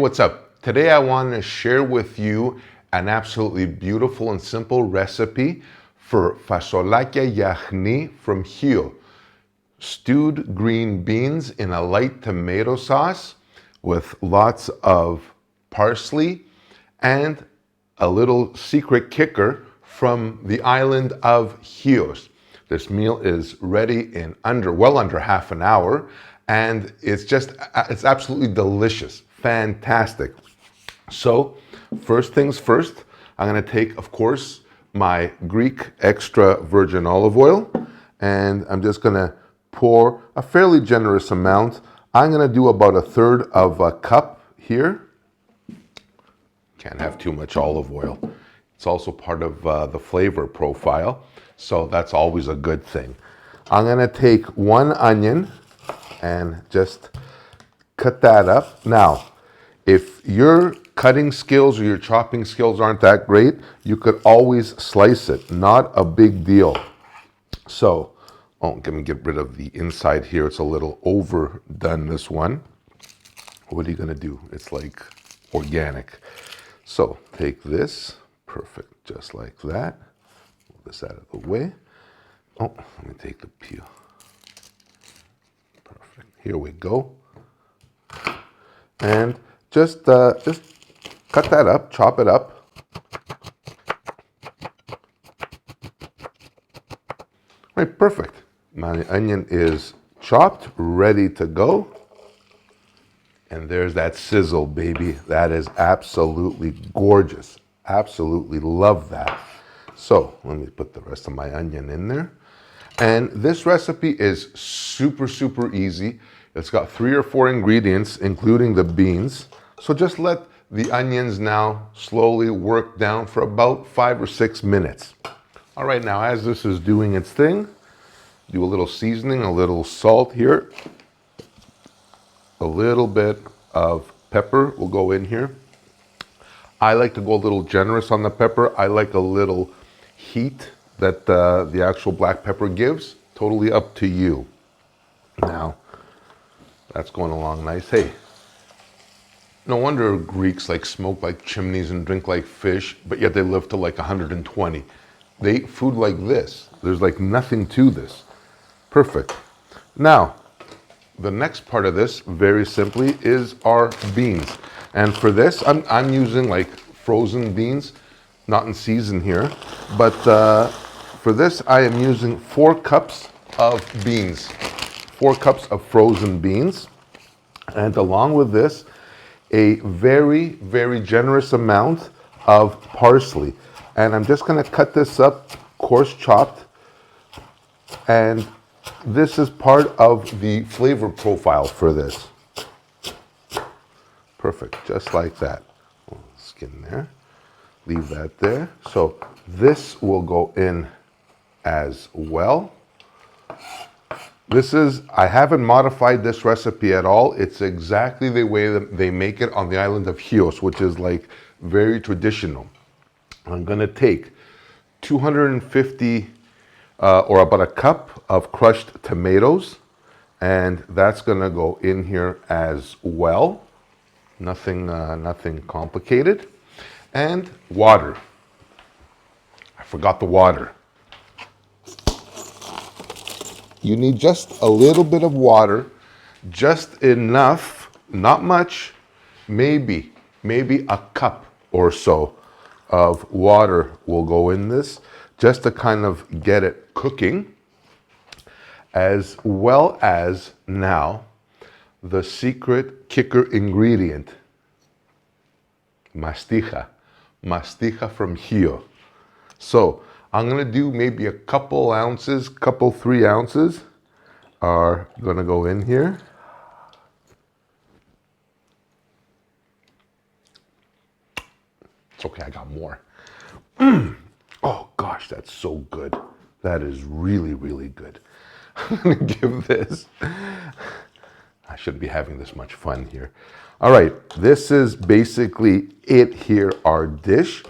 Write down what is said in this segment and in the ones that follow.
what's up? Today I want to share with you an absolutely beautiful and simple recipe for Fasolakia Yiahni from Hios. Stewed green beans in a light tomato sauce with lots of parsley and a little secret kicker from the island of Hios. This meal is ready in well under half an hour, and it's absolutely delicious, fantastic. So first things first, I'm gonna take, of course, my Greek extra virgin olive oil, and I'm just gonna pour a fairly generous amount. I'm gonna do about 1/3 of a cup here. Can't have too much olive oil. It's also part of the flavor profile, so that's always a good thing. I'm gonna take 1 onion and just cut that up. Now, if your cutting skills or your chopping skills aren't that great, you could always slice it. Not a big deal. So, I'm gonna get rid of the inside here. It's a little overdone, this one. What are you gonna do? It's like organic. So, take this. Perfect, just like that. Move this out of the way. Oh, let me take the peel. Perfect, here we go. And just cut that up, chop it up. Right, perfect. My onion is chopped, ready to go. And there's that sizzle, baby. That is absolutely gorgeous. Absolutely love that. So let me put the rest of my onion in there. And this recipe is super, super easy. It's got 3 or 4 ingredients, including the beans. So just let the onions now slowly work down for about 5 or 6 minutes. All right, now as this is doing its thing, do a little seasoning, a little salt here. A little bit of pepper will go in here. I like to go a little generous on the pepper. I like a little heat that the actual black pepper gives. Totally up to you. Now, that's going along nice. Hey, no wonder Greeks smoke like chimneys and drink like fish, but yet they live to 120. They eat food like this. There's nothing to this. Perfect. Now, the next part of this, very simply, is our beans. And for this, I'm using frozen beans, not in season here, but for this I am using 4 cups of beans, 4 cups of frozen beans, and along with this, a very, very generous amount of parsley. And I'm just gonna cut this up, coarse chopped, and this is part of the flavor profile for this. Perfect, just like that. Skin there, leave that there. So this will go in as well. I haven't modified this recipe at all. It's exactly the way that they make it on the island of Chios, which is very traditional. I'm gonna take 250 or about a cup of crushed tomatoes, and that's gonna go in here as well. Nothing complicated. And water. I forgot the water. You need just a little bit of water, just enough, not much, maybe a cup or so of water will go in this, just to kind of get it cooking, as well as now the secret kicker ingredient, Mastiha from Hios. So I'm gonna do maybe a couple 3 ounces are gonna go in here. It's okay, I got more. Oh gosh, that's so good. That is really, really good. I'm gonna give this, I shouldn't be having this much fun here. All right, this is basically it here, our dish.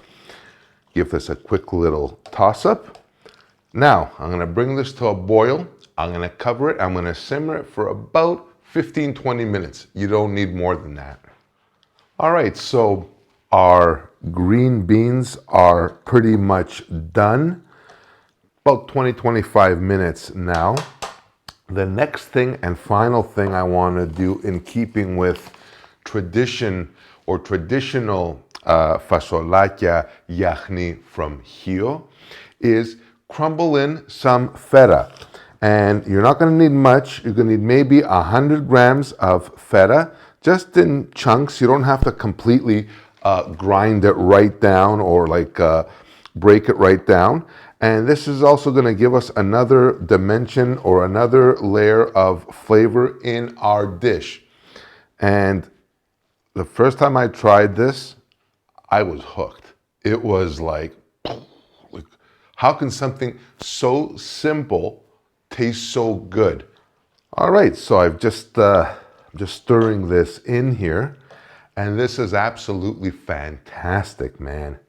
Give this a quick little toss up. Now, I'm gonna bring this to a boil. I'm gonna cover it. I'm gonna simmer it for about 15-20 minutes. You don't need more than that. All right, so our green beans are pretty much done. About 20-25 minutes now. The next thing and final thing I want to do, in keeping with tradition or traditional Fasolakia Yiahni from Hios, is crumble in some feta. And you're not going to need much. You're going to need maybe 100 grams of feta, just in chunks. You don't have to completely grind it right down or like break it right down. And this is also going to give us another dimension or another layer of flavor in our dish. And the first time I tried this, I was hooked. It was like how can something so simple taste so good? All right, so I've just stirring this in here, and this is absolutely fantastic, man.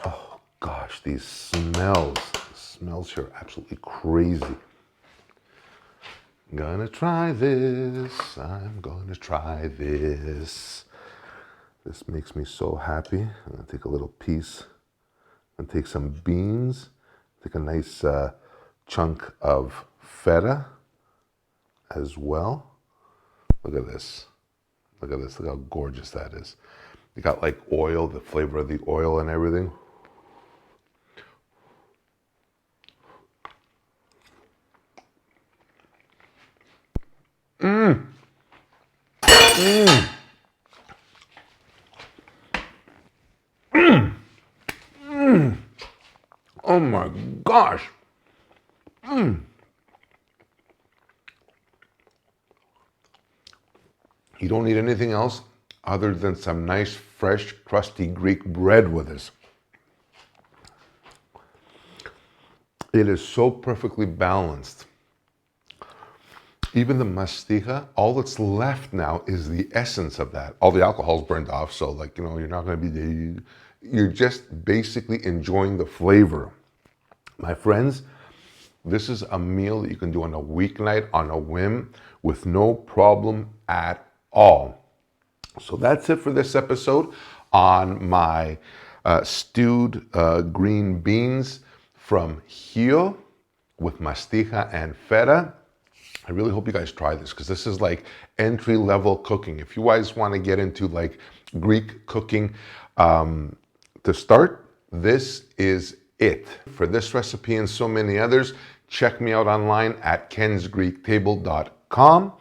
Oh gosh, these smells here are absolutely crazy. I'm gonna try this. I'm gonna try this. This makes me so happy. I'm gonna take a little piece. I'm gonna take some beans. Take a nice chunk of feta as well. Look at this. Look at this. Look how gorgeous that is. You got like oil, the flavor of the oil and everything. Mmm. Mmm. Mmm. Mmm. Oh my gosh. Mmm. You don't need anything else other than some nice, fresh, crusty Greek bread with this. It is so perfectly balanced. Even the Mastiha, all that's left now is the essence of that. All the alcohol's burned off, so like, you know, you're not going to be, you're just basically enjoying the flavor. My friends, this is a meal that you can do on a weeknight, on a whim, with no problem at all. So that's it for this episode on my stewed green beans from Hios with Mastiha and Feta. I really hope you guys try this, because this is like entry-level cooking. If you guys want to get into like Greek cooking to start, this is it. For this recipe and so many others, check me out online at kensgreektable.com.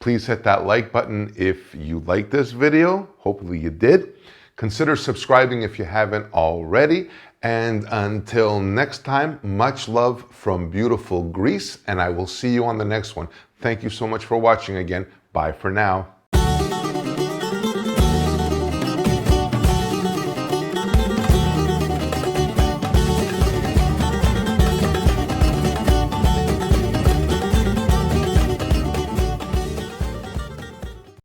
Please hit that like button if you like this video. Hopefully you did. Consider subscribing if you haven't already. And until next time, much love from beautiful Greece, and I will see you on the next one. Thank you so much for watching again. Bye for now.